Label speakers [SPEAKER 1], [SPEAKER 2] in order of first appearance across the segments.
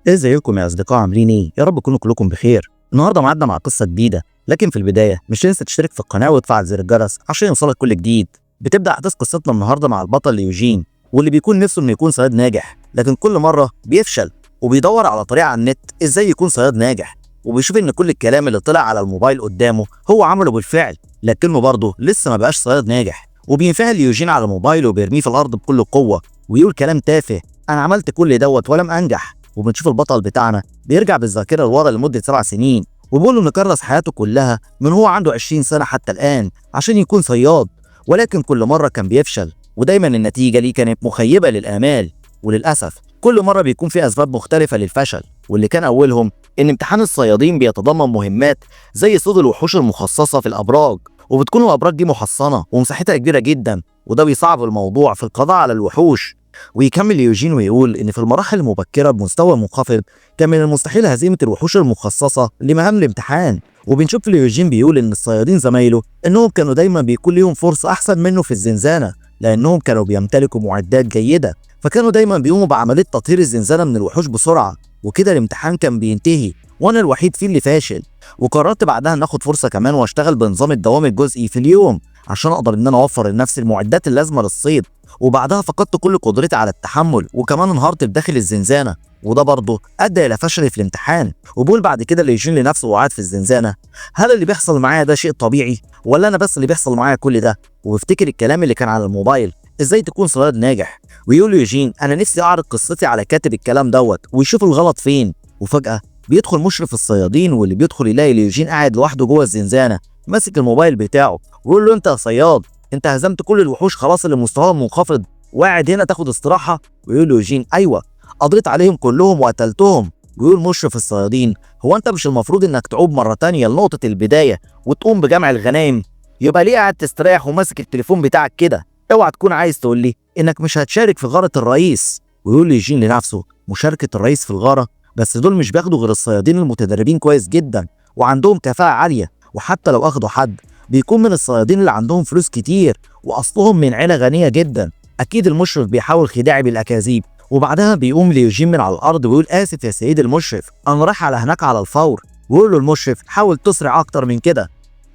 [SPEAKER 1] ازيكم يا اصدقاء، عاملين ايه؟ يا رب تكونوا كلكم بخير. النهارده معادنا مع قصه جديده، لكن في البدايه مش تنسى تشترك في القناه وتفعل زر الجرس عشان يوصلك كل جديد. بتبدا احداث قصتنا النهارده مع البطل يوجين، واللي بيكون نفسه انه يكون صياد ناجح، لكن كل مره بيفشل وبيدور على طريقه على النت ازاي يكون صياد ناجح. وبيشوف ان كل الكلام اللي طلع على الموبايل قدامه هو عمله بالفعل، لكنه برضه لسه ما بقاش صياد ناجح. وبينفعل يوجين على موبايله وبيرميه في الارض بكل قوه ويقول كلام تافه: انا عملت كل دوت ولم انجح. وبنشوف البطل بتاعنا بيرجع بالذاكره لورا لمده 7 سنين، وبيقول انه كرس حياته كلها من هو عنده 20 سنه حتى الان عشان يكون صياد، ولكن كل مره كان بيفشل، ودايما النتيجه ليه كانت مخيبه للامال. وللاسف كل مره بيكون في اسباب مختلفه للفشل، واللي كان اولهم ان امتحان الصيادين بيتضمن مهمات زي صيد الوحوش المخصصه في الابراج، وبتكون الابراج دي محصنه ومساحتها كبيره جدا، وده بيصعب الموضوع في القضاء على الوحوش. ويكمل يوجين ويقول إن في المراحل المبكرة بمستوى منخفض كان من المستحيل هزيمة الوحوش المخصصة لمهام الامتحان. وبنشوف يوجين بيقول إن الصيادين زمايله إنهم كانوا دايما بيكون ليهم فرصة أحسن منه في الزنزانة، لأنهم كانوا بيمتلكوا معدات جيدة، فكانوا دايما بيقوموا بعملية تطهير الزنزانة من الوحوش بسرعة، وكده الامتحان كان بينتهي وأنا الوحيد فيه اللي فاشل. وقررت بعدها ناخد فرصة كمان واشتغل بنظام الدوام الجزئي في اليوم عشان اقدر ان انا اوفر لنفسي المعدات اللازمه للصيد. وبعدها فقدت كل قدرتي على التحمل، وكمان انهارت بداخل الزنزانه، وده برضه ادى الى فشلي في الامتحان. وبقول بعد كده ليجين لنفسه وقعد في الزنزانه: هل اللي بيحصل معايا ده شيء طبيعي ولا انا بس اللي بيحصل معايا كل ده؟ وبفتكر الكلام اللي كان على الموبايل: ازاي تكون صياد ناجح. ويقول يوجين: انا نفسي اعرض قصتي على كاتب الكلام دوت ويشوف الغلط فين. وفجاه بيدخل مشرف الصيادين، واللي بيدخل يلاقي ليوجين قاعد لوحده جوه الزنزانه ماسك الموبايل بتاعه، ويقول له: انت يا صياد، انت هزمت كل الوحوش خلاص اللي مستواهم منخفض وقاعد هنا تاخد استراحه؟ ويقول له يوجين: ايوه، قضيت عليهم كلهم وقتلتهم. ويقول مشرف الصيادين: هو انت مش المفروض انك تعود مره تانية لنقطه البدايه وتقوم بجمع الغنائم؟ يبقى ليه قاعد تستريح وماسك التليفون بتاعك كده؟ اوعى تكون عايز تقول لي انك مش هتشارك في غاره الرئيس. ويقول يوجين لنفسه: مشاركه الرئيس في الغاره؟ بس دول مش بياخدوا غير الصيادين المتدربين كويس جدا وعندهم كفاءه عاليه، وحتى لو اخدوا حد بيكون من الصيادين اللي عندهم فلوس كتير واصلهم من عيله غنيه جدا. اكيد المشرف بيحاول خداعي بالاكاذيب. وبعدها بيقوم ليوجين من على الارض ويقول: اسف يا سيدي المشرف، انا رايح على هناك على الفور. ويقول له المشرف: حاول تسرع اكتر من كده.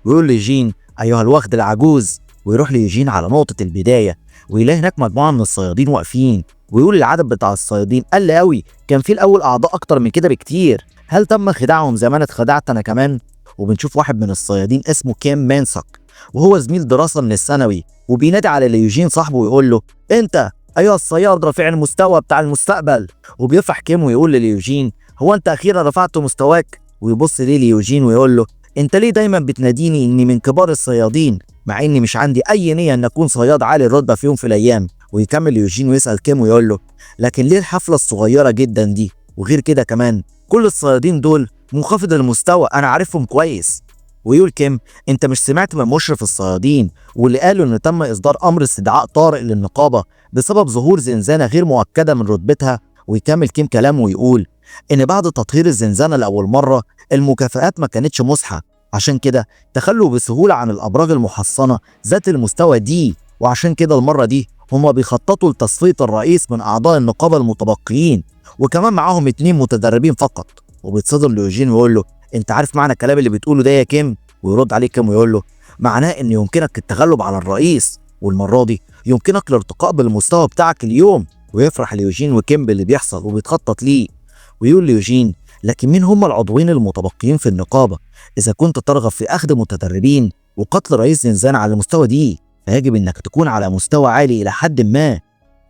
[SPEAKER 1] ويقول ليوجين: ايها الوغد العجوز. ويروح ليوجين على نقطه البدايه ويلاقي هناك مجموعه من الصيادين واقفين، ويقول العدد بتاع الصيادين قل قوي، كان في الاول اعضاء اكتر من كده بكتير. هل تم خداعهم زي ما انا اتخدعت انا كمان؟ وبنشوف واحد من الصيادين اسمه كيم مانسك، وهو زميل دراسه من الثانوي، وبينادي على ليوجين صاحبه ويقول له: انت ايها الصياد رفيع المستوى بتاع المستقبل. وبيفرح كيم ويقول لليوجين: هو انت اخيرا رفعت مستواك؟ ويبص ليه ليوجين ويقول له: انت ليه دايما بتناديني اني من كبار الصيادين مع اني مش عندي اي نيه ان اكون صياد عالي الرتبه في يوم في الايام؟ ويكمل يوجين ويسال كيم ويقول له: لكن ليه الحفله الصغيره جدا دي؟ وغير كده كمان كل الصيادين دول منخفض المستوى، انا عارفهم كويس. ويقول كيم: انت مش سمعت من مشرف الصيادين واللي قالوا ان تم اصدار امر استدعاء طارئ للنقابه بسبب ظهور زنزانه غير مؤكده من رتبتها؟ ويكمل كيم كلامه ويقول ان بعد تطهير الزنزانه لاول مره المكافآت ما كانتش مسحه، عشان كده تخلوا بسهوله عن الابراج المحصنه ذات المستوى دي، وعشان كده المره دي هما بيخططوا لتصفيه الرئيس من اعضاء النقابه المتبقيين، وكمان معاهم 2 متدربين فقط. وبيتصدم ليوجين ويقول له: انت عارف معنى الكلام اللي بتقوله ده يا كيم؟ ويرد عليه كيم ويقول له: معناه ان يمكنك التغلب على الرئيس، والمره دي يمكنك الارتقاء بالمستوى بتاعك اليوم. ويفرح ليوجين وكيم باللي بيحصل وبيتخطط ليه. ويقول ليوجين: لكن مين هم العضوين المتبقيين في النقابه؟ اذا كنت ترغب في اخذ متدربين وقتل رئيس زنزانه على المستوى دي فيجب انك تكون على مستوى عالي الى حد ما.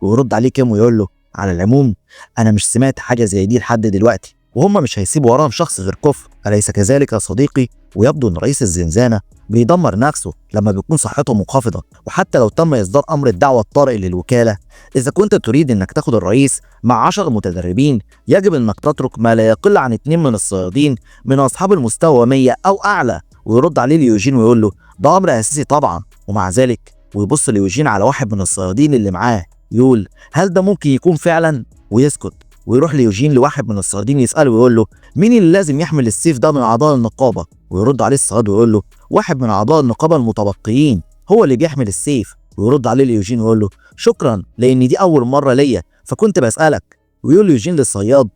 [SPEAKER 1] ويرد عليه كيم ويقول له: على العموم انا مش سمعت حاجه زي دي لحد دلوقتي، وهم مش هيسيبوا وراهم شخص غير كفر، أليس كذلك يا صديقي؟ ويبدو ان رئيس الزنزانه بيدمر نفسه لما بيكون صحته منخفضه، وحتى لو تم اصدار امر الدعوه الطارئ للوكاله، اذا كنت تريد انك تاخد الرئيس مع 10 متدربين يجب انك تترك ما لا يقل عن 2 من الصيادين من اصحاب المستوى 100 او اعلى. ويرد عليه ليوجين ويقول له: ده امر اساسي طبعا. ومع ذلك ويبص ليوجين على واحد من الصيادين اللي معاه يقول: هل ده ممكن يكون فعلا؟ ويسكت. ويروح ليوجين لواحد من الصيادين يسأله ويقول له: مين اللي لازم يحمل السيف ده من أعضاء النقابة؟ ويرد عليه الصياد ويقول له: واحد من أعضاء النقابة المتبقيين هو اللي بيحمل السيف. ويرد عليه ليوجين ويقول له: شكرا، لأن دي أول مرة ليا فكنت بسألك. ويقول يوجين للصياد: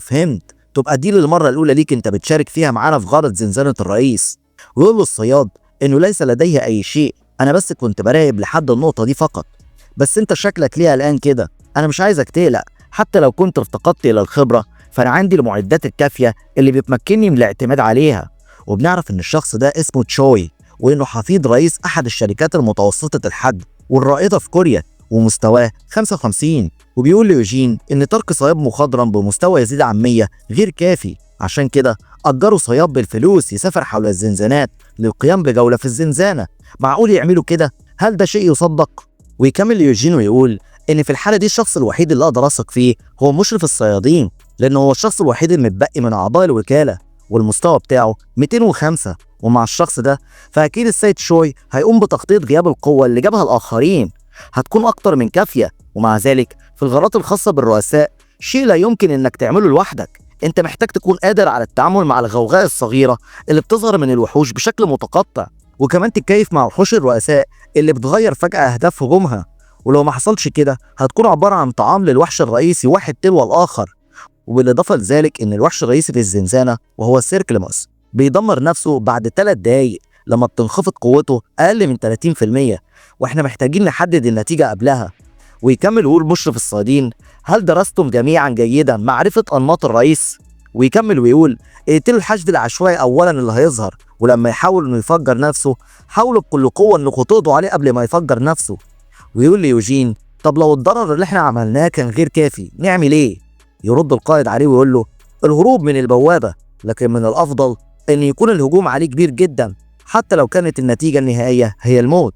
[SPEAKER 1] فهمت، تبقى دي المرة الأولى ليك أنت بتشارك فيها معانا في غارة زنزانة الرئيس. ويقول له الصياد إنه ليس لديه أي شيء، أنا بس كنت براقب لحد النقطة دي فقط. بس أنت شكلك ليه قلقان كده؟ أنا مش عايزك تقلق، حتى لو كنت افتقدت إلى الخبرة فأنا عندي المعدات الكافية اللي بتمكنني من الاعتماد عليها. وبنعرف إن الشخص ده اسمه تشوي، وإنه حفيد رئيس أحد الشركات المتوسطة الحجم والرائدة في كوريا، ومستواه 55. وبيقول ليوجين إن ترك صياد مخضرم بمستوى يزيد عن 100 غير كافي، عشان كده أجروا صياد بالفلوس يسافر حول الزنزانات للقيام بجولة في الزنزانة. معقول يعملوا كده؟ هل ده شيء يصدق؟ ويكمل يوجين ويقول إن في الحالة دي الشخص الوحيد اللي أقدر أثق فيه هو مشرف الصيادين، لأنه هو الشخص الوحيد المتبقي من أعضاء الوكالة، والمستوى بتاعه 205. ومع الشخص ده فأكيد السيد شوي هيقوم بتخطيط غياب القوة اللي جابها الآخرين، هتكون أكتر من كافية. ومع ذلك في الغارات الخاصة بالرؤساء شيء لا يمكن إنك تعمله لوحدك، أنت محتاج تكون قادر على التعامل مع الغوغاء الصغيرة اللي بتظهر من الوحوش بشكل متقطع، وكمان تتكيف مع وحوش الرؤساء اللي بتغير فجأة أهداف هجومها. ولو ما حصلش كده هتكون عبارة عن طعام للوحش الرئيسي واحد تلو الآخر. وبالإضافة لذلك إن الوحش الرئيسي في الزنزانة وهو السيركلموس بيدمر نفسه بعد 3 دقايق لما بتنخفض قوته أقل من 30%، وإحنا محتاجين نحدد النتيجة قبلها. ويكمل ويقول مشرف الصيادين: هل درستم جميعا جيدا معرفة أنماط الرئيس؟ ويكمل ويقول: اقتلوا الحشد العشوائي أولا اللي هيظهر، ولما يحاول إنه يفجر نفسه حاولوا بكل قوة إنكم تقضوا عليه قبل ما يفجر نفسه. ويقول ليوجين: طب لو الضرر اللي احنا عملناه كان غير كافي نعمل ايه؟ يرد القائد عليه ويقول له: الهروب من البوابة، لكن من الأفضل إن يكون الهجوم عليه كبير جدا حتى لو كانت النتيجة النهائية هي الموت.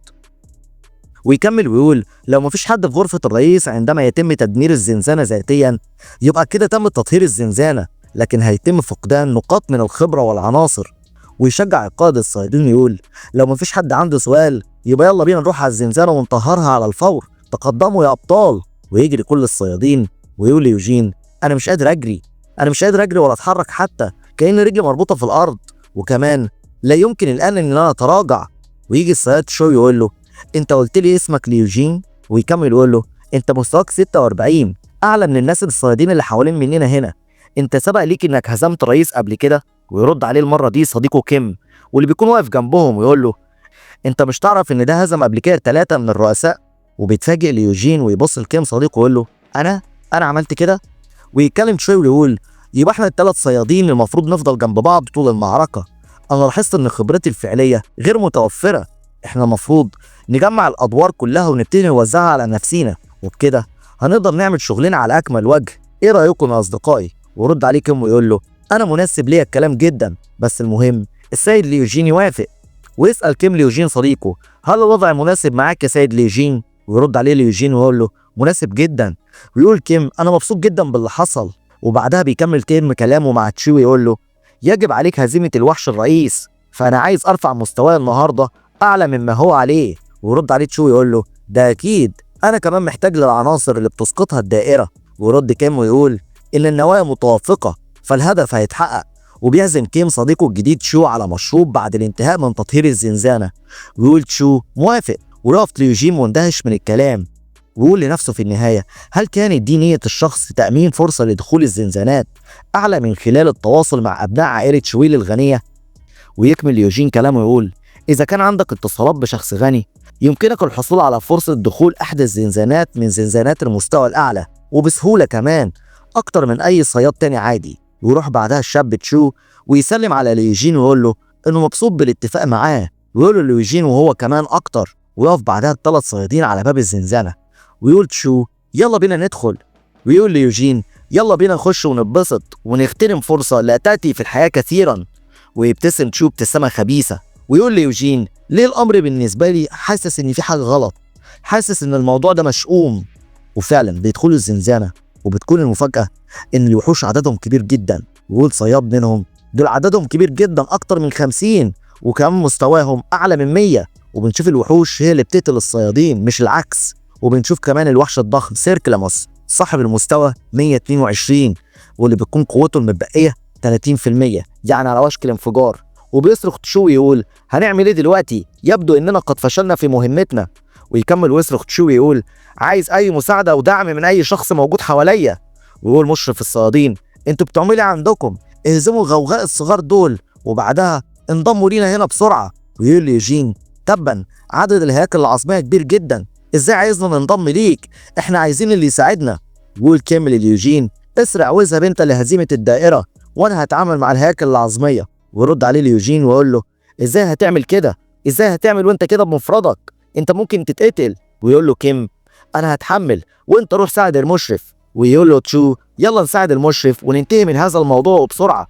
[SPEAKER 1] ويكمل ويقول: لو مفيش حد في غرفة الرئيس عندما يتم تدمير الزنزانة ذاتيا يبقى كده تم تطهير الزنزانة، لكن هيتم فقدان نقاط من الخبرة والعناصر. ويشجع القائد الصيادين يقول: لو مفيش حد عنده سؤال يبقى يلا بينا نروح على الزنزانة ونطهرها على الفور، تقدموا يا أبطال. ويجري كل الصيادين. ويقول ليوجين: أنا مش قادر أجري، أنا مش قادر أجري ولا أتحرك حتى، كأن رجلي مربوطة في الأرض، وكمان لا يمكن الآن إن أنا أتراجع. ويجي الصياد شو يقول له: أنت قلت لي اسمك ليوجين؟ ويكمل يقول له: أنت مستواك 46، أعلى من الناس الصيادين اللي حوالين مننا هنا، أنت سبق ليك إنك هزمت رئيس قبل كده؟ ويرد عليه المرة دي صديقه كيم واللي بيكون واقف جنبهم ويقول له: أنت مش تعرف إن ده هزم قبل كده 3 من الرؤساء؟ وبيتفاجئ ليوجين ويبص لكيم صديقه ويقول له: أنا عملت كده؟ ويتكلم شوي ويقول: يبقى احنا ال3 صيادين المفروض نفضل جنب بعض طول المعركة. أنا لاحظت إن خبرتي الفعلية غير متوفرة، احنا المفروض نجمع الأدوار كلها ونبتدي نوزعها على نفسينا، وبكده هنقدر نعمل شغلنا على أكمل وجه. إيه رأيكم يا أصدقائي؟ ورد عليه كيم ويقول له: أنا مناسب ليا الكلام جدا، بس المهم السيد ليوجين يوافق. ويسأل كيم ليوجين صديقه: هل الوضع مناسب معاك يا سيد ليوجين؟ ويرد عليه ليوجين ويقول له: مناسب جدا. ويقول كيم: أنا مبسوط جدا باللي حصل. وبعدها بيكمل كيم كلامه مع تشو ويقول له: يجب عليك هزيمة الوحش الرئيس، فأنا عايز أرفع مستواي النهاردة أعلى مما هو عليه. ويرد عليه تشو ويقول له: ده أكيد، أنا كمان محتاج للعناصر اللي بتسقطها الدائرة. ويرد كيم ويقول: إن النوايا متوافقة فالهدف هيتحقق. وبيعزم كيم صديقه الجديد تشو على مشروب بعد الانتهاء من تطهير الزنزانة. ويقول تشو موافق، ويقف ليوجين مندهش من الكلام، ويقول لنفسه في النهاية: هل كانت دي نية الشخص تأمين فرصة لدخول الزنزانات أعلى من خلال التواصل مع أبناء عائلة شويل الغنية؟ ويكمل يوجين كلامه ويقول: إذا كان عندك اتصالات بشخص غني يمكنك الحصول على فرصة دخول إحدى الزنزانات من زنزانات المستوى الأعلى وبسهولة كمان أكتر من أي صياد تاني عادي. ويروح بعدها الشاب تشو ويسلم على ليوجين ويقول له إنه مبسوط بالاتفاق معاه، ويقول له ليوجين وهو كمان أكتر. ويقف بعدها ال3 صيادين على باب الزنزانة، ويقول تشو: يلا بينا ندخل. ويقول ليوجين: يلا بينا نخش ونتبسط ونغتنم فرصة لا تأتي في الحياة كثيرا. ويبتسم تشو ابتسامة خبيثة ويقول ليوجين: ليه الأمر بالنسبة لي حاسس إن في حاجة غلط، حاسس إن الموضوع ده مشؤوم. وفعلا بيدخلوا الزنزانة وبتكون المفاجأة إن الوحوش عددهم كبير جدا، ويقول صياد منهم: دول عددهم كبير جدا أكتر من 50، وكمان مستواهم أعلى من 100. وبنشوف الوحوش هي اللي بتقتل الصيادين مش العكس. وبنشوف كمان الوحش الضخم سيركلاموس صاحب المستوى 122 واللي بتكون قوته المتبقية 30%، يعني على وشك الانفجار. وبيصرخ تشو يقول: هنعمل ايه دلوقتي؟ يبدو اننا قد فشلنا في مهمتنا. ويكمل ويصرخ تشو يقول: عايز اي مساعدة ودعم من اي شخص موجود حواليا. ويقول مشرف الصيادين: انتوا بتعملوا ايه عندكم؟ اهزموا الغوغاء الصغار دول وبعدها انضموا لينا هنا بسرعه. ويقول ليوجين تبا عدد الهياكل العظميه كبير جدا، ازاي عايزنا ننضم ليك؟ احنا عايزين اللي يساعدنا. يقول كيم لليوجين اسرع واذهب انت لهزيمه الدائره وانا هتعامل مع الهياكل العظميه. ويرد عليه ليوجين ويقول له ازاي هتعمل كده؟ ازاي هتعمل وانت كده بمفردك؟ انت ممكن تتقتل. ويقول له كيم انا هتحمل وانت روح ساعد المشرف. ويقول له تشو يلا نساعد المشرف وننتهي من هذا الموضوع وبسرعه.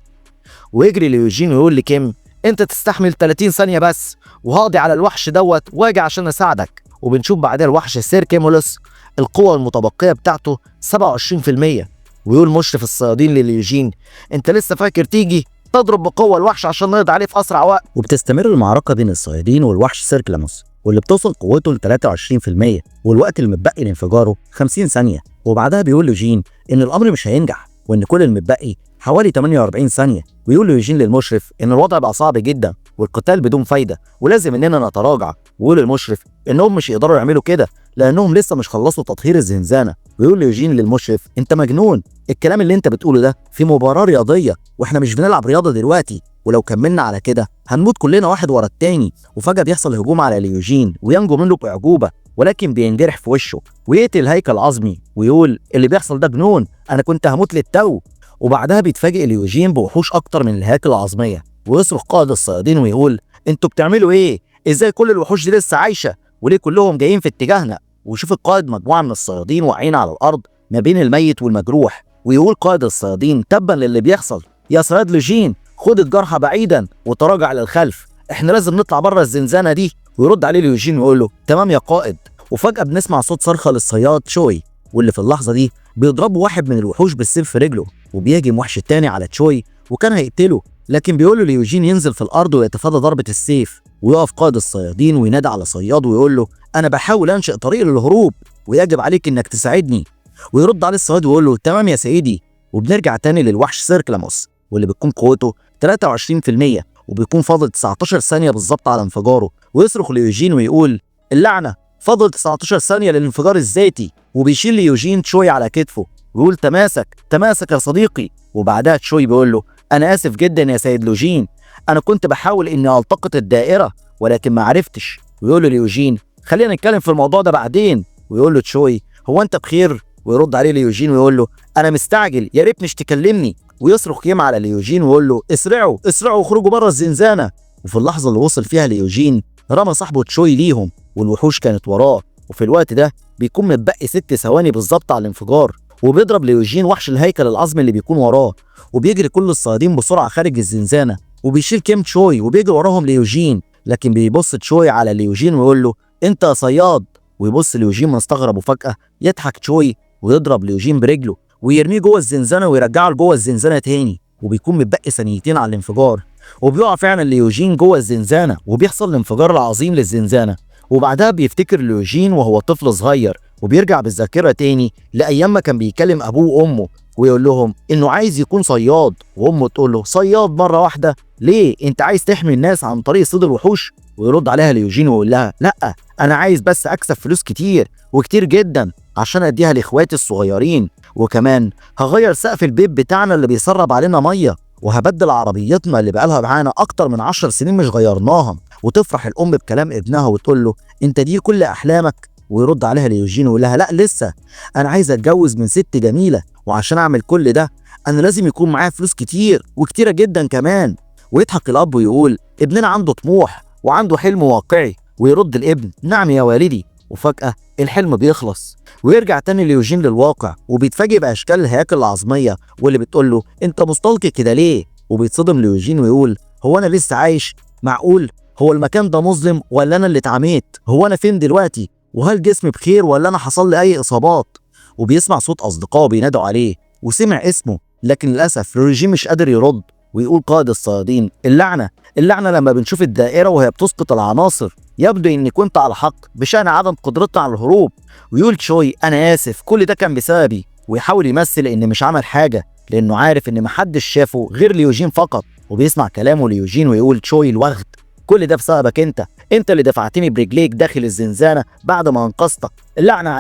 [SPEAKER 1] ويجري ليوجين ويقول لكيم انت تستحمل 30 ثانيه بس وهقضي على الوحش دوت واجي عشان اساعدك. وبنشوف بعدها الوحش سير كيمولوس القوه المتبقيه بتاعته 27%. ويقول مشرف الصيادين لليوجين انت لسه فاكر تيجي تضرب بقوه الوحش عشان نقضي عليه في اسرع وقت؟ وبتستمر المعركه بين الصيادين والوحش سيركلاموس واللي بتوصل قوته ل 23% والوقت المتبقي لانفجاره 50 ثانيه. وبعدها بيقول ليوجين ان الامر مش هينجح وان كل المتبقي حوالي 48 ثانيه. ويقول ليوجين للمشرف ان الوضع بقى صعب جدا والقتال بدون فايده ولازم اننا نتراجع. ويقول للمشرف انهم مش يقدروا يعملوا كده لانهم لسه مش خلصوا تطهير الزنزانه. ويقول ليوجين للمشرف انت مجنون، الكلام اللي انت بتقوله ده في مباراه رياضيه واحنا مش بنلعب رياضه دلوقتي، ولو كملنا على كده هنموت كلنا واحد ورا التاني. وفجاه بيحصل هجوم على ليوجين وينجو منه باعجوبه ولكن بينجرح في وشه ويقتل هيكل عظمي ويقول اللي بيحصل ده جنون، انا كنت هموت للتو. وبعدها بيتفاجئ ليوجين بوحوش اكتر من الهياكل العظميه ويصرخ قائد الصيادين ويقول انتوا بتعملوا ايه؟ ازاي كل الوحوش دي لسه عايشه؟ وليه كلهم جايين في اتجاهنا؟ وشوف القائد مجموعه من الصيادين واقعين على الارض ما بين الميت والمجروح. ويقول قائد الصيادين تبا للي بيحصل يا صياد ليوجين خد الجرحى بعيدا وتراجع للخلف، احنا لازم نطلع بره الزنزانه دي. ويرد عليه ليوجين ويقول له تمام يا قائد. وفجاه بنسمع صوت صرخه للصياد تشوي واللي في اللحظه دي بيضربوا واحد من الوحوش بالسيف في رجله وبيهجم وحش التاني على تشوي وكان هيقتله، لكن بيقول له ليوجين ينزل في الارض ويتفادى ضربه السيف. ويقف قائد الصيادين وينادي على صياد ويقول له انا بحاول انشئ طريق للهروب ويجب عليك انك تساعدني. ويرد عليه الصياد ويقول له تمام يا سيدي. وبنرجع تاني للوحش سيركلاموس واللي بتكون قوته 23% وبيكون فاضل 19 ثانيه بالظبط على انفجاره. ويصرخ ليوجين ويقول اللعنه فاضل 19 ثانيه للانفجار الذاتي. وبيشيل ليوجين تشوي على كتفه ويقول تماسك تماسك يا صديقي. وبعدها تشوي بيقول له انا اسف جدا يا سيد ليوجين، انا كنت بحاول اني التقط الدائره ولكن ما عرفتش. ويقول له ليوجين خلينا نتكلم في الموضوع ده بعدين. ويقول له تشوي هو انت بخير؟ ويرد عليه ليوجين ويقول له انا مستعجل يا ريت مش تكلمني. ويصرخ كيم على ليوجين ويقول له اسرعوا اسرعوا واخرجوا بره الزنزانه. وفي اللحظه اللي وصل فيها ليوجين رمى صاحبه تشوي ليهم والوحوش كانت وراه. وفي الوقت ده بيكون متبقي 6 ثواني بالظبط على الانفجار وبيضرب ليوجين وحش الهيكل العظمي اللي بيكون وراه. وبيجري كل الصيادين بسرعه خارج الزنزانه وبيشيل كيم تشوي وبيجري وراهم ليوجين، لكن بيبص تشوي على ليوجين ويقول له انت يا صياد. ويبص ليوجين مستغرب وفجاه يضحك تشوي ويضرب ليوجين برجله ويرميه جوه الزنزانه ويرجعه لجوه الزنزانه تاني. وبيكون متبقي ثانيتين على الانفجار وبيقع فعلا ليوجين جوه الزنزانه وبيحصل الانفجار العظيم للزنزانه. وبعدها بيفتكر ليوجين وهو طفل صغير وبيرجع بالذاكره تاني لايام ما كان بيكلم ابوه وامه ويقول لهم انه عايز يكون صياد، وامه تقول له صياد مره واحده ليه؟ انت عايز تحمي الناس عن طريق صيد الوحوش؟ ويرد عليها ليوجين ويقول لها لا انا عايز بس اكسب فلوس كتير وكتير جدا عشان اديها لاخواتي الصغيرين، وكمان هغير سقف البيت بتاعنا اللي بيسرب علينا ميه وهبدل عربيتنا اللي بقالها معانا اكتر من 10 سنين مش غيرناها. وتفرح الام بكلام ابنها وتقول له انت دي كل احلامك؟ ويرد عليها ليوجين ويقول لها لا لسه، انا عايز اتجوز من ست جميله وعشان اعمل كل ده انا لازم يكون معايا فلوس كتير وكتيره جدا كمان. ويضحك الاب ويقول ابننا عنده طموح وعنده حلم واقعي. ويرد الابن نعم يا والدي. وفجأة الحلم بيخلص ويرجع تاني ليوجين للواقع وبيتفاجئ بأشكال الهياكل العظمية واللي بتقول له أنت مستلقي كده ليه؟ وبيتصدم ليوجين ويقول هو أنا لسه عايش؟ معقول؟ هو المكان ده مظلم ولا أنا اللي اتعميت؟ هو أنا فين دلوقتي؟ وهل جسمي بخير ولا أنا حصل لي أي إصابات؟ وبيسمع صوت أصدقائه بينادوا عليه وسمع اسمه، لكن للأسف ليوجين مش قادر يرد. ويقول قائد الصيادين اللعنة لما بنشوف الدائرة وهي بتسقط العناصر يبدو اني كنت على حق بشأن عدم قدرتنا على الهروب. ويقول تشوي انا اسف كل ده كان بسببي، ويحاول يمثل ان مش عمل حاجة لانه عارف ان محدش شافه غير ليوجين فقط. وبيسمع كلامه ليوجين ويقول تشوي الوغد كل ده بسببك انت اللي دفعتني برجليك داخل الزنزانة بعد ما انقذتك، اللعنة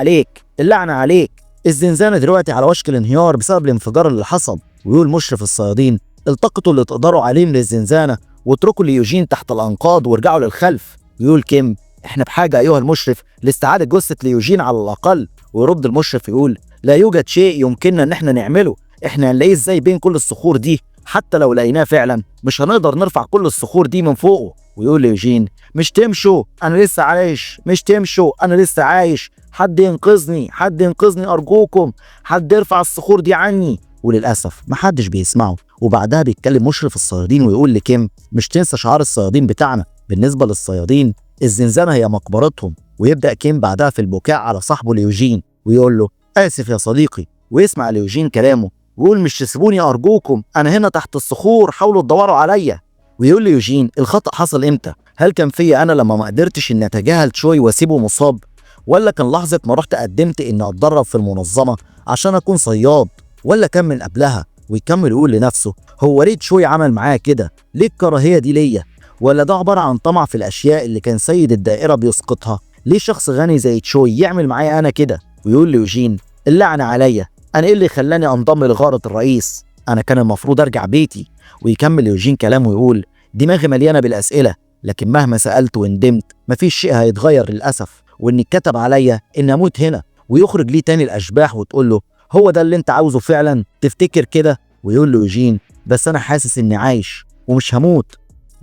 [SPEAKER 1] عليك الزنزانة دلوقتي على وشك الانهيار بسبب الانفجار اللي حصل. ويقول مشرف الصيادين التقطوا اللي تقدروا عليه من الزنزانة واتركوا ليوجين تحت الأنقاض وارجعوا للخلف. ويقول كيم احنا بحاجة أيها المشرف لاستعادة جثة ليوجين على الأقل. ويرد المشرف يقول لا يوجد شيء يمكننا ان احنا نعمله، احنا هنلاقيه ازاي بين كل الصخور دي؟ حتى لو لقيناه فعلا مش هنقدر نرفع كل الصخور دي من فوقه. ويقول ليوجين مش تمشوا انا لسه عايش، مش تمشوا انا لسه عايش، حد ينقذني، حد ينقذني ارجوكم، حد يرفع الصخور دي عني. وللاسف محدش بيسمعه. وبعدها بيتكلم مشرف الصيادين ويقول لكيم مش تنسى شعار الصيادين بتاعنا، بالنسبه للصيادين الزنزانه هي مقبرتهم. ويبدا كيم بعدها في البكاء على صاحبه ليوجين ويقول له اسف يا صديقي. ويسمع ليوجين كلامه ويقول مش تسيبوني ارجوكم، انا هنا تحت الصخور، حاولوا تدوروا عليا. ويقول ليوجين الخطأ حصل امتى؟ هل كان فيا انا لما ما قدرتش اني اتجاهل تشوي واسيبه مصاب، ولا كان لحظه ما رحت قدمت اني اتدرب في المنظمه عشان اكون صياد، ولا كان من قبلها؟ ويكمل يقول لنفسه هو ليه تشوي عمل معايا كده؟ ليه الكراهيه دي ليا؟ ولا ده عباره عن طمع في الاشياء اللي كان سيد الدائره بيسقطها؟ ليه شخص غني زي تشوي يعمل معايا انا كده؟ ويقول ليوجين اللعنه عليا، انا ايه اللي خلاني انضم لغاره الرئيس؟ انا كان المفروض ارجع بيتي. ويكمل يوجين كلامه ويقول دماغي مليانه بالاسئله، لكن مهما سالت وندمت مفيش شيء هيتغير للاسف، وان اتكتب عليا ان اموت هنا. ويخرج ليه تاني الاشباح وتقول له هو ده اللي انت عاوزه فعلا؟ تفتكر كده؟ ويقول له يوجين بس انا حاسس اني عايش ومش هموت.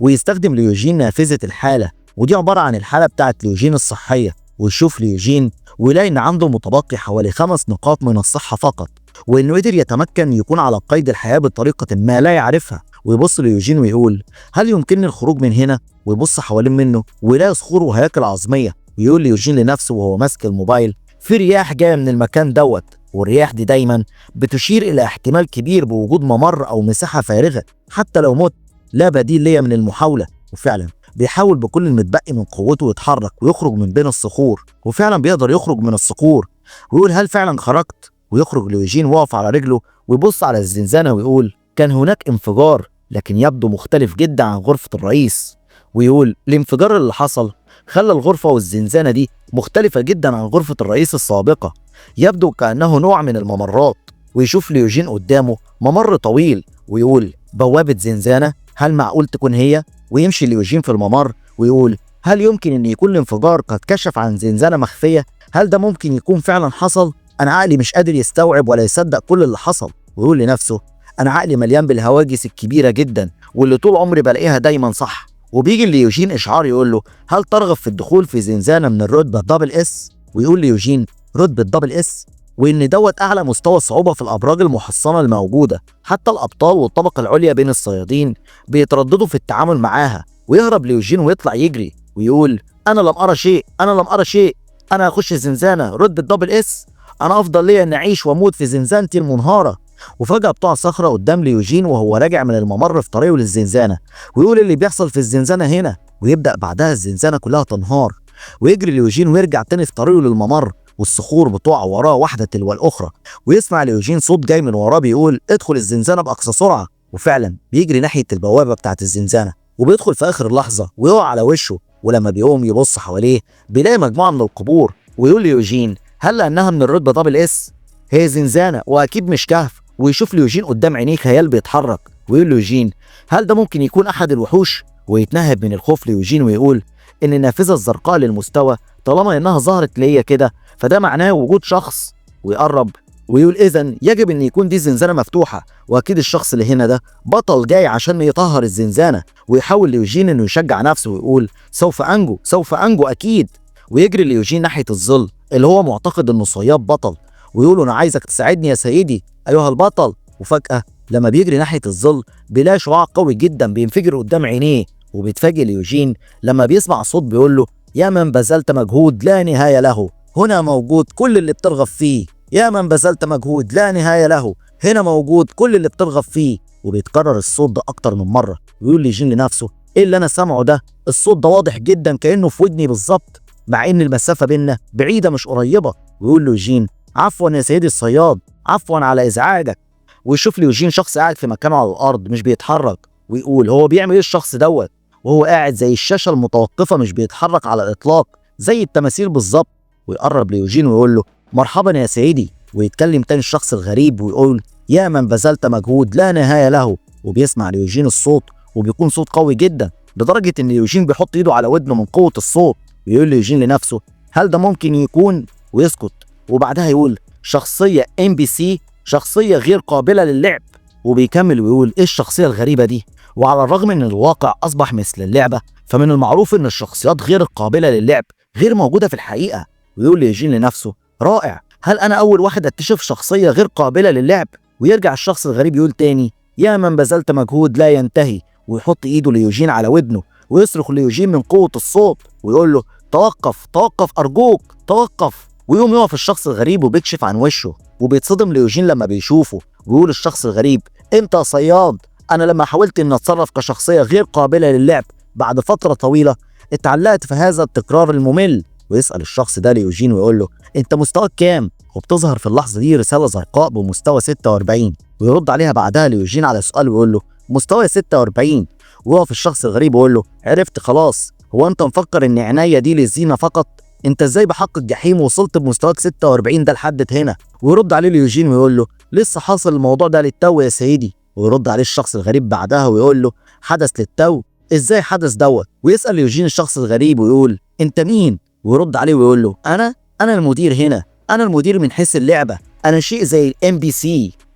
[SPEAKER 1] ويستخدم ليوجين نافذه الحاله، ودي عباره عن الحاله بتاعت ليوجين الصحيه. ويشوف ليوجين ويلاقي ان عنده متبقي حوالي 5 نقاط من الصحه فقط، وانه قدر يتمكن يكون على قيد الحياه بطريقه ما لا يعرفها. ويبص ليوجين ويقول هل يمكنني الخروج من هنا؟ ويبص حوالين منه ويلاقي صخور وهياكل عظميه. ويقول ليوجين لنفسه وهو ماسك الموبايل في رياح جايه من المكان دوت، والرياح دي دايما بتشير الى احتمال كبير بوجود ممر او مساحه فارغه، حتى لو مت لا بديل ليا من المحاوله. وفعلا بيحاول بكل المتبقي من قوته يتحرك ويخرج من بين الصخور، وفعلا بيقدر يخرج من الصخور. ويقول هل فعلا خرجت؟ ويخرج ليوجين واقف على رجله ويبص على الزنزانه ويقول كان هناك انفجار، لكن يبدو مختلف جدا عن غرفه الرئيس. ويقول الانفجار اللي حصل خلى الغرفه والزنزانه دي مختلفه جدا عن غرفه الرئيس السابقه، يبدو كانه نوع من الممرات. ويشوف ليوجين قدامه ممر طويل ويقول بوابه زنزانه، هل معقول تكون هي؟ ويمشي ليوجين في الممر ويقول هل يمكن ان يكون الانفجار قد كشف عن زنزانه مخفيه؟ هل ده ممكن يكون فعلا حصل؟ انا عقلي مش قادر يستوعب ولا يصدق كل اللي حصل. ويقول لنفسه انا عقلي مليان بالهواجس الكبيره جدا واللي طول عمري بلاقيها دايما صح. وبيجي ليوجين اشعار يقول له هل ترغب في الدخول في زنزانه من الرتبه دبل اس؟ ويقول ليوجين رتبه دبل اس، وان دوت اعلى مستوى صعوبه في الابراج المحصنه الموجوده، حتى الابطال والطبقه العليا بين الصيادين بيترددوا في التعامل معاها. ويهرب ليوجين ويطلع يجري ويقول انا لم ارى شيء، انا لم ارى شيء، انا هخش الزنزانه رتبه دبل اس، انا افضل ليا ان اعيش واموت في زنزانتي المنهاره. وفجاه بتقع صخره قدام ليوجين وهو راجع من الممر في طريقه للزنزانه، ويقول اللي بيحصل في الزنزانه هنا. ويبدا بعدها الزنزانه كلها تنهار، ويجري ليوجين ويرجع تاني في طريقه للممر، والصخور بتقع وراه واحده تلو الاخرى. ويسمع ليوجين صوت جاي من وراه بيقول ادخل الزنزانه باقصى سرعه. وفعلا بيجري ناحيه البوابه بتاعه الزنزانه، وبيدخل في اخر لحظه ويقع على وشه. ولما بيقوم يبص حواليه بيلاقي مجموعه من القبور. ويقول ليوجين هل لانها من الرتبه دبل اس؟ هي زنزانه واكيد مش كهف. ويشوف ليوجين قدام عينيه خيال بيتحرك. ويقول ليوجين هل ده ممكن يكون احد الوحوش؟ ويتنهب من الخوف ليوجين ويقول ان النافذه الزرقاء للمستوى طالما انها ظهرت ليا كده فده معناه وجود شخص. ويقرب ويقول اذا يجب ان يكون دي زنزانه مفتوحه، واكيد الشخص اللي هنا ده بطل جاي عشان يطهر الزنزانه. ويحاول ليوجين انه يشجع نفسه ويقول سوف انجو، سوف انجو اكيد. ويجري ليوجين ناحيه الظل اللي هو معتقد انه صياد بطل، ويقول انا عايزك تساعدني يا سيدي ايها البطل. وفجاه لما بيجري ناحيه الظل بيلاقي شعاع قوي جدا بينفجر قدام عينيه. وبيتفاجئ ليوجين لما بيسمع صوت بيقول له يا من بذلت مجهود لا نهايه له، هنا موجود كل اللي بترغب فيه. يا من بذلت مجهود لا نهايه له، هنا موجود كل اللي بترغب فيه. وبيتكرر الصوت ده اكتر من مره. ويقول ليوجين لنفسه ايه اللي انا سامعه ده؟ الصوت ده واضح جدا كانه في ودني بالظبط، مع ان المسافه بيننا بعيده مش قريبه. ويقول ليوجين عفوا يا سيدي الصياد، عفوا على ازعاجك. ويشوف ليوجين شخص قاعد في مكانه على الارض مش بيتحرك، ويقول هو بيعمل ايه الشخص دوت وهو قاعد زي الشاشه المتوقفه مش بيتحرك على الاطلاق زي التماثيل بالظبط. ويقرب ليوجين ويقول له مرحبا يا سيدي. ويتكلم تاني الشخص الغريب ويقول يا من بذلت مجهود لا نهاية له. وبيسمع ليوجين الصوت، وبيكون صوت قوي جدا لدرجة ان يوجين بيحط ايده على ودنه من قوة الصوت، ويقول ليوجين لنفسه هل ده ممكن يكون؟ ويسكت. وبعدها يقول شخصية NPC، شخصية غير قابلة للعب. وبيكمل ويقول ايه الشخصية الغريبة دي؟ وعلى الرغم من الواقع اصبح مثل اللعبة، فمن المعروف ان الشخصيات غير القابلة للعب غير موجودة في الحقيقة. ويقول ليوجين لنفسه رائع، هل انا اول واحد اكتشف شخصية غير قابلة للعب؟ ويرجع الشخص الغريب يقول تاني يا من بذلت مجهود لا ينتهي، ويحط ايده ليوجين على ودنه ويصرخ ليوجين من قوة الصوت ويقول له توقف توقف ارجوك توقف. ويقوم يقف الشخص الغريب وبيكشف عن وشه، وبيتصدم ليوجين لما بيشوفه، ويقول الشخص الغريب انت يا صياد، انا لما حاولت ان اتصرف كشخصية غير قابلة للعب بعد فترة طويلة اتعلقت في هذا التكرار الممل. ويسأل الشخص ده ليوجين ويقول له انت مستواك كام؟ وبتظهر في اللحظة دي رسالة زرقاء بمستوى 46، ويرد عليها بعدها ليوجين على سؤال ويقول له مستوى 46. ويقف الشخص الغريب ويقول له عرفت خلاص، هو انت مفكر ان عناية دي للزينة فقط؟ انت ازاي بحق الجحيم وصلت بمستواك 46 ده لحد هنا؟ ويرد عليه ليوجين ويقول له لسه حاصل الموضوع ده للتو يا سيدي. ويرد عليه الشخص الغريب بعدها ويقول له حدث للتو؟ ازاي حدث دوت؟ ويسأل يوجين الشخص الغريب ويقول انت مين؟ ويرد عليه ويقول له انا المدير هنا، انا المدير من حيث اللعبة، انا شيء زي NPC.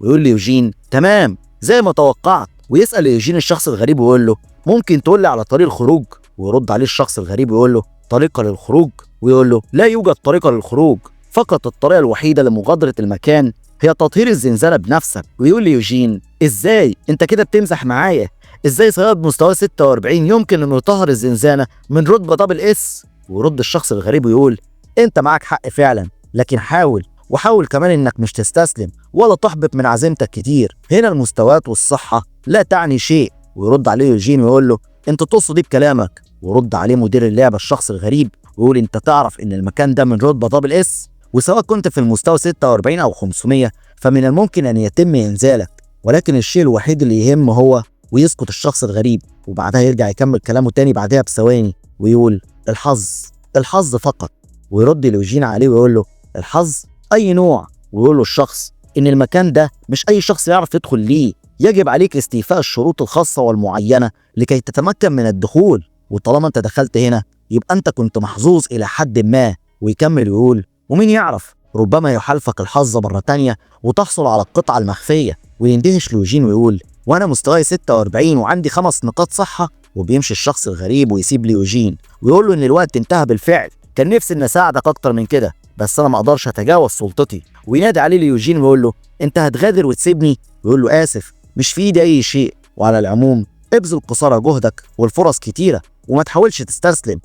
[SPEAKER 1] ويقول لي يوجين تمام زي ما توقعت. ويسأل يوجين الشخص الغريب ويقول له ممكن تقول لي على طريق الخروج؟ ويرد عليه الشخص الغريب ويقول له طريقة للخروج؟ ويقول له لا يوجد طريقة للخروج، فقط الطريقة الوحيدة لمغادرة المكان هي تطهير الزنزانة بنفسك. ويقول لي يوجين ازاي؟ انت كده بتمزح معايا، ازاي صياد مستوى 46 يمكن انه يطهر الزنزانة من رتبة دبل اس؟ ويرد الشخص الغريب ويقول انت معاك حق فعلا، لكن حاول وحاول كمان انك مش تستسلم ولا تحبط من عزيمتك كتير، هنا المستويات والصحة لا تعني شيء. ويرد عليه يوجين ويقول له انت تقصد ايه بكلامك؟ ويرد عليه مدير اللعبة الشخص الغريب ويقول انت تعرف ان المكان ده من رتبة دبل اس، وسواء كنت في المستوى 46 او 500 فمن الممكن ان يتم انزالك، ولكن الشيء الوحيد اللي يهم هو. ويسكت الشخص الغريب وبعدها يرجع يكمل كلامه تاني بعدها بثواني ويقول الحظ فقط. ويرد ليوجين عليه ويقول له الحظ اي نوع؟ ويقول له الشخص ان المكان ده مش اي شخص يعرف يدخل ليه، يجب عليك استيفاء الشروط الخاصة والمعينة لكي تتمكن من الدخول، وطالما انت دخلت هنا يبقى انت كنت محظوظ الى حد ما. ويكمل ويقول ومين يعرف ربما يحالفك الحظ مرة تانية وتحصل على القطعة المخفية. ويندهش ليوجين ويقول وانا مستواي 46 وعندي 5 نقاط صحة. وبيمشي الشخص الغريب ويسيب ليوجين ويقول له ان الوقت انتهى بالفعل، كان نفسي ان اساعدك اكتر من كده بس انا ما اقدرش اتجاوز سلطتي. وينادي عليه ليوجين ويقول له انت هتغادر وتسيبني؟ ويقول له اسف مش في ايدي اي شيء، وعلى العموم ابذل قصارى جهدك والفرص كتيرة وما تحاولش تستسلم.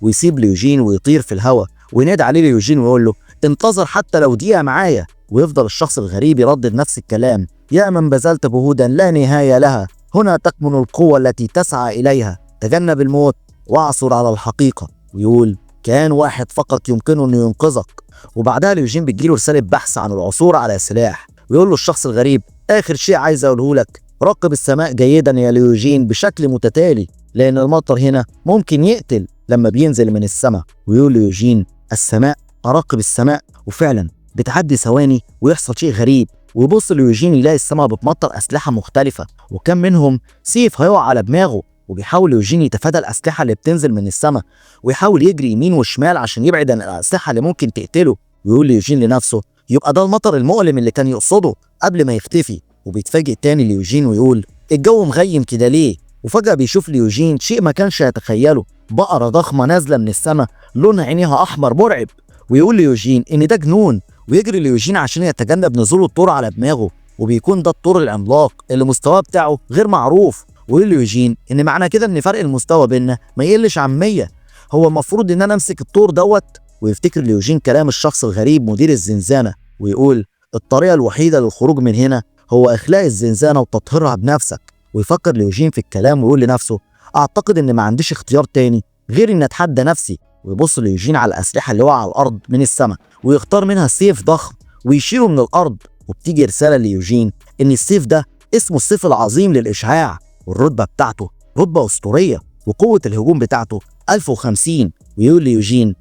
[SPEAKER 1] ويسيب ليوجين ويطير في الهواء. وينادي عليه ليوجين ويقول له انتظر حتى لو دقيقة معايا. ويفضل الشخص الغريب يردد نفس الكلام يا من بذلت جهودا لا نهاية لها، هنا تكمن القوة التي تسعى إليها، تجنب الموت واعثر على الحقيقة. ويقول كان واحد فقط يمكنه انه ينقذك. وبعدها ليوجين بتجيله رسالة بحث عن العثور على سلاح، ويقول له الشخص الغريب اخر شيء عايز اقوله لك، راقب السماء جيدا يا ليوجين بشكل متتالي لان المطر هنا ممكن يقتل لما بينزل من السماء. ويقول ليوجين السماء، اراقب السماء. وفعلا بتعدي ثواني ويحصل شيء غريب، ويبص ليوجين يلاقي السماء بتمطر اسلحة مختلفة، وكان منهم سيف هيقع على دماغه. وبيحاول يوجين يتفادى الاسلحة اللي بتنزل من السماء ويحاول يجري يمين وشمال عشان يبعد عن الاسلحة اللي ممكن تقتله. ويقول ليوجين لنفسه يبقى ده المطر المؤلم اللي كان يقصده قبل ما يختفي. وبيتفاجئ تاني ليوجين ويقول الجو مغيم كده ليه؟ وفجأة بيشوف ليوجين شيء ما كانش يتخيله، بقرة ضخمة نازلة من السماء لون عينيها احمر مرعب. ويقول ليوجين ان ده جنون، ويجري ليوجين عشان يتجنب نزول الطور على دماغه، وبيكون ده الطور العملاق اللي مستواه بتاعه غير معروف. ويقول ليوجين ان معنى كده ان فرق المستوى بيننا ما يقلش عن 100، هو المفروض ان انا امسك الطور دوت. ويفتكر ليوجين كلام الشخص الغريب مدير الزنزانة ويقول الطريقة الوحيدة للخروج من هنا هو اخلاء الزنزانة وتطهيرها بنفسك. ويفكر ليوجين في الكلام ويقول لنفسه اعتقد ان ما عنديش اختيار تاني غير ان اتحدى نفسي. ويبص ليوجين على الاسلحة اللي وقع على الارض من السماء ويختار منها سيف ضخم ويشيله من الارض. وبتيجي رسالة ليوجين ان السيف ده اسمه السيف العظيم للاشعاع، والرتبة بتاعته رتبة اسطورية، وقوة الهجوم بتاعته 1050. ويقول ليوجين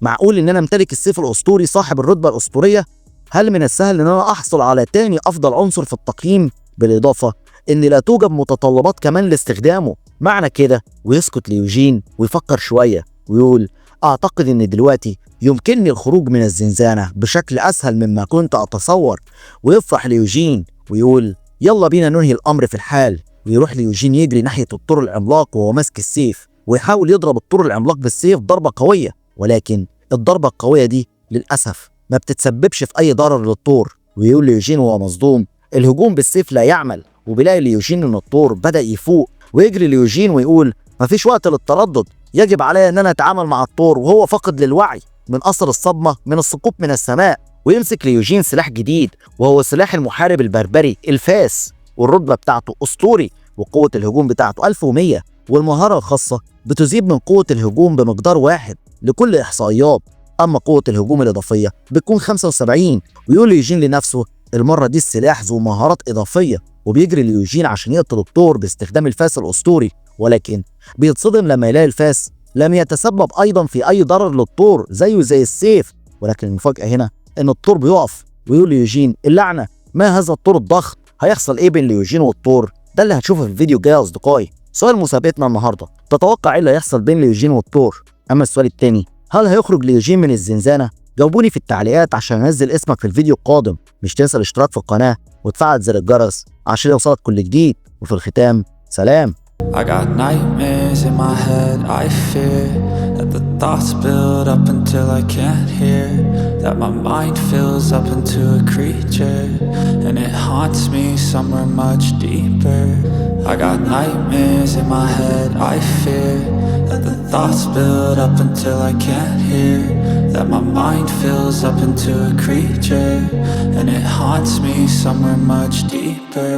[SPEAKER 1] معقول ان انا امتلك السيف الاسطوري صاحب الرتبة الاسطورية؟ هل من السهل ان انا احصل على تاني افضل عنصر في التقييم؟ بالاضافة ان لا توجد متطلبات كمان لاستخدامه. معنى كده ويسكت ليوجين ويفكر شوية ويقول اعتقد ان دلوقتي يمكنني الخروج من الزنزانة بشكل اسهل مما كنت اتصور. ويفرح ليوجين ويقول يلا بينا ننهي الامر في الحال. ويروح ليوجين يجري ناحية الطور العملاق وهو ماسك السيف، ويحاول يضرب الطور العملاق بالسيف ضربة قوية، ولكن الضربة القوية دي للأسف ما بتتسببش في أي ضرر للطور. ويقول ليوجين وهو مصدوم الهجوم بالسيف لا يعمل. وبيلاقي ليوجين إن الطور بدأ يفوق، ويجري ليوجين ويقول مفيش وقت للتردد، يجب علي إن أنا أتعامل مع الطور وهو فاقد للوعي من أثر الصدمة من السقوط من السماء. ويمسك ليوجين سلاح جديد وهو سلاح المحارب البربري الفاس، والرتبة بتاعته أسطوري، وقوة الهجوم بتاعته 1100، والمهارة الخاصة بتزيد من قوة الهجوم بمقدار 1 لكل إحصائيات. أما قوة الهجوم الإضافية بتكون 75. ويقول ليوجين لنفسه المرة دي السلاح ذو مهارات إضافية. وبيجري ليوجين عشان يقتل الطور باستخدام الفاس الأسطوري، ولكن بيتصدم لما يلاقي الفاس لم يتسبب أيضا في أي ضرر للطور زيه زي السيف. ولكن المفاجأة هنا إن الطور بيقف. ويقول ليوجين اللعنة، ما هذا الطور الضخم؟ هيحصل إيه بين ليوجين والطور؟ ده اللي هتشوفه في الفيديو الجاي يا أصدقائي. سؤال مسابقتنا النهارده، تتوقع ايه اللي هيحصل بين ليوجين والطور؟ اما السؤال التاني، هل هيخرج ليوجين من الزنزانه؟ جاوبوني في التعليقات عشان انزل اسمك في الفيديو القادم. مش تنسى الاشتراك في القناه وتفعل زر الجرس عشان يوصلك كل جديد. وفي الختام سلام.
[SPEAKER 2] I got nightmares in my head, I fear that the thoughts build up until I can't hear, that my mind fills up into a creature, and it haunts me somewhere much deeper. I got nightmares in my head, I fear that the thoughts build up until I can't hear, that my mind fills up into a creature, and it haunts me somewhere much deeper.